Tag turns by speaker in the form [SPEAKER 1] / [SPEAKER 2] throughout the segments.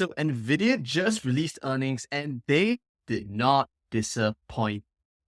[SPEAKER 1] So Nvidia just released earnings and they did not disappoint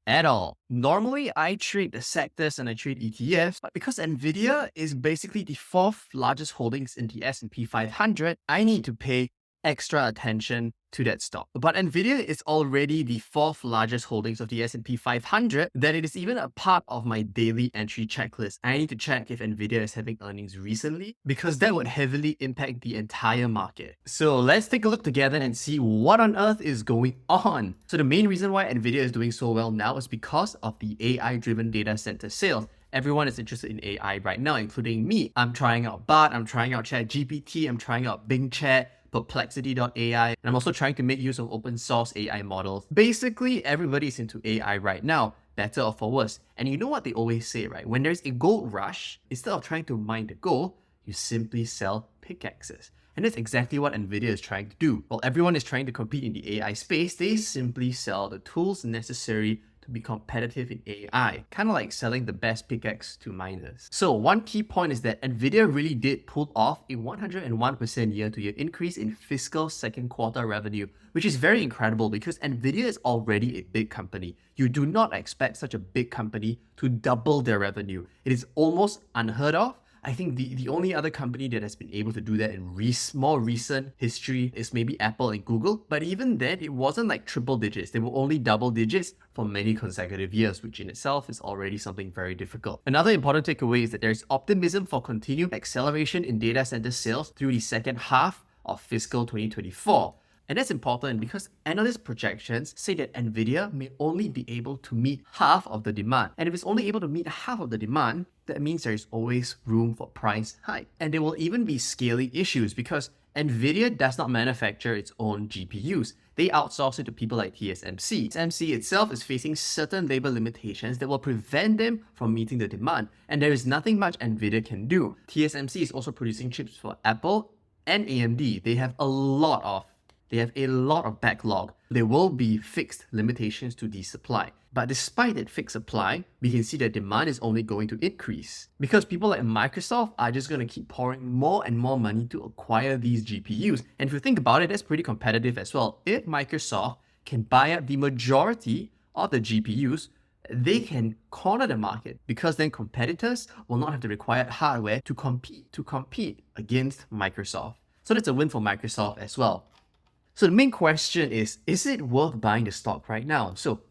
[SPEAKER 1] at all. Normally, I trade the sectors and I trade ETFs, but because Nvidia is basically the fourth largest holdings in the S&P 500, I need to pay extra attention to that stock. But Nvidia is already the fourth largest holdings of the S&P 500, that it is even a part of my daily entry checklist. I need to check if Nvidia is having earnings recently because that would heavily impact the entire market. So let's take a look together and see what on earth is going on. So the main reason why Nvidia is doing so well now is because of the AI-driven data center sales. Everyone is interested in AI right now, including me. I'm trying out Bard, I'm trying out ChatGPT, I'm trying out Bing Chat, Perplexity.ai, and I'm also trying to make use of open source AI models. Basically, everybody's into AI right now, better or for worse. And you know what they always say, right? When there's a gold rush, instead of trying to mine the gold, you simply sell pickaxes. And that's exactly what Nvidia is trying to do. While everyone is trying to compete in the AI space, they simply sell the tools necessary to be competitive in AI, kind of like selling the best pickaxe to miners. So one key point is that Nvidia really did pull off a 101% year-to-year increase in fiscal second quarter revenue, which is very incredible because Nvidia is already a big company. You do not expect such a big company to double their revenue. It is almost unheard of. I think the only other company that has been able to do that in more recent history is maybe Apple and Google. But even then, it wasn't like triple digits. They were only double digits for many consecutive years, which in itself is already something very difficult. Another important takeaway is that there's optimism for continued acceleration in data center sales through the second half of fiscal 2024. And that's important because analyst projections say that Nvidia may only be able to meet half of the demand. And if it's only able to meet half of the demand, that means there is always room for price hike. And there will even be scaling issues because Nvidia does not manufacture its own GPUs. They outsource it to people like TSMC. TSMC itself is facing certain labor limitations that will prevent them from meeting the demand. And there is nothing much Nvidia can do. TSMC is also producing chips for Apple and AMD. They have a lot of backlog. There will be fixed limitations to the supply. But despite that fixed supply, we can see that demand is only going to increase because people like Microsoft are just going to keep pouring more and more money to acquire these GPUs. And if you think about it, that's pretty competitive as well. If Microsoft can buy up the majority of the GPUs, they can corner the market because then competitors will not have the required hardware to compete against Microsoft. So that's a win for Microsoft as well. So the main question is it worth buying the stock right now? So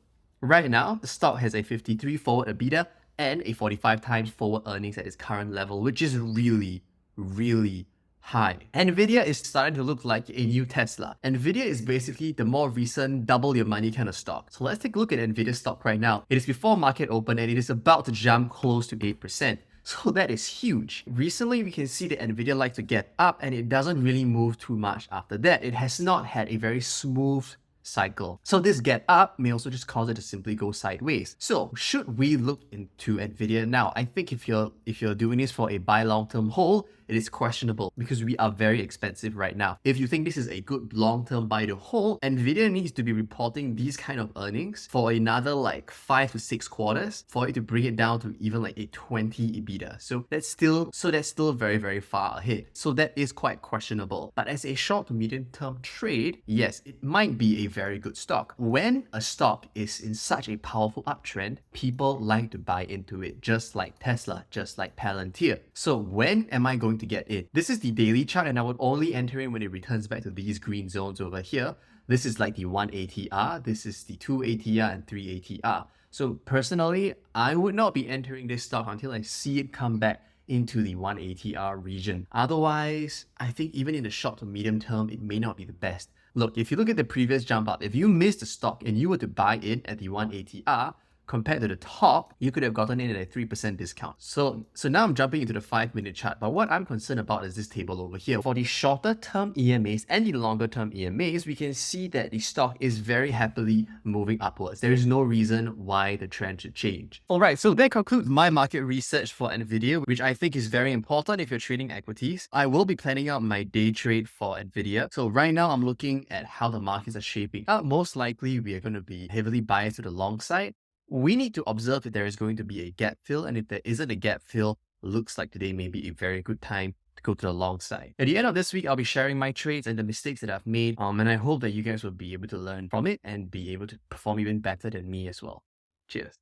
[SPEAKER 1] right now, the stock has a 53 forward EBITDA and a 45 times forward earnings at its current level, which is really, really high. Nvidia is starting to look like a new Tesla. Nvidia is basically the more recent double your money kind of stock. So let's take a look at Nvidia's stock right now. It is before market open and it is about to jump close to 8%. So that is huge. Recently, we can see that Nvidia likes to get up and it doesn't really move too much after that. It has not had a very smooth cycle. So this get up may also just cause it to simply go sideways. So should we look into Nvidia now? I think if you're doing this for a buy long-term hold, it is questionable because we are very expensive right now. If you think this is a good long-term buy to hold, Nvidia needs to be reporting these kind of earnings for another like 5 to 6 quarters for it to bring it down to even like a 20 EBITDA. So that's still very, very far ahead. So that is quite questionable. But as a short to medium term trade, yes, it might be a very good stock. When a stock is in such a powerful uptrend, people like to buy into it, just like Tesla, just like Palantir. So when am I going to get in? This is the daily chart and I would only enter in when it returns back to these green zones over here. This is like the 1 ATR, this is the 2 ATR and 3 ATR. So personally, I would not be entering this stock until I see it come back into the 1 ATR region. Otherwise, I think even in the short to medium term, it may not be the best. Look, if you look at the previous jump up, if you missed the stock and you were to buy in at the 1 ATR, compared to the top, you could have gotten in at a 3% discount. So now I'm jumping into the 5-minute chart, but what I'm concerned about is this table over here. For the shorter term EMAs and the longer term EMAs, we can see that the stock is very happily moving upwards. There is no reason why the trend should change. Alright, so that concludes my market research for Nvidia, which I think is very important if you're trading equities. I will be planning out my day trade for Nvidia. So right now I'm looking at how the markets are shaping up. Most likely we are going to be heavily biased to the long side. We need to observe if there is going to be a gap fill, and if there isn't a gap fill, looks like today may be a very good time to go to the long side. At the end of this week, I'll be sharing my trades and the mistakes that I've made. And I hope that you guys will be able to learn from it and be able to perform even better than me as well. Cheers.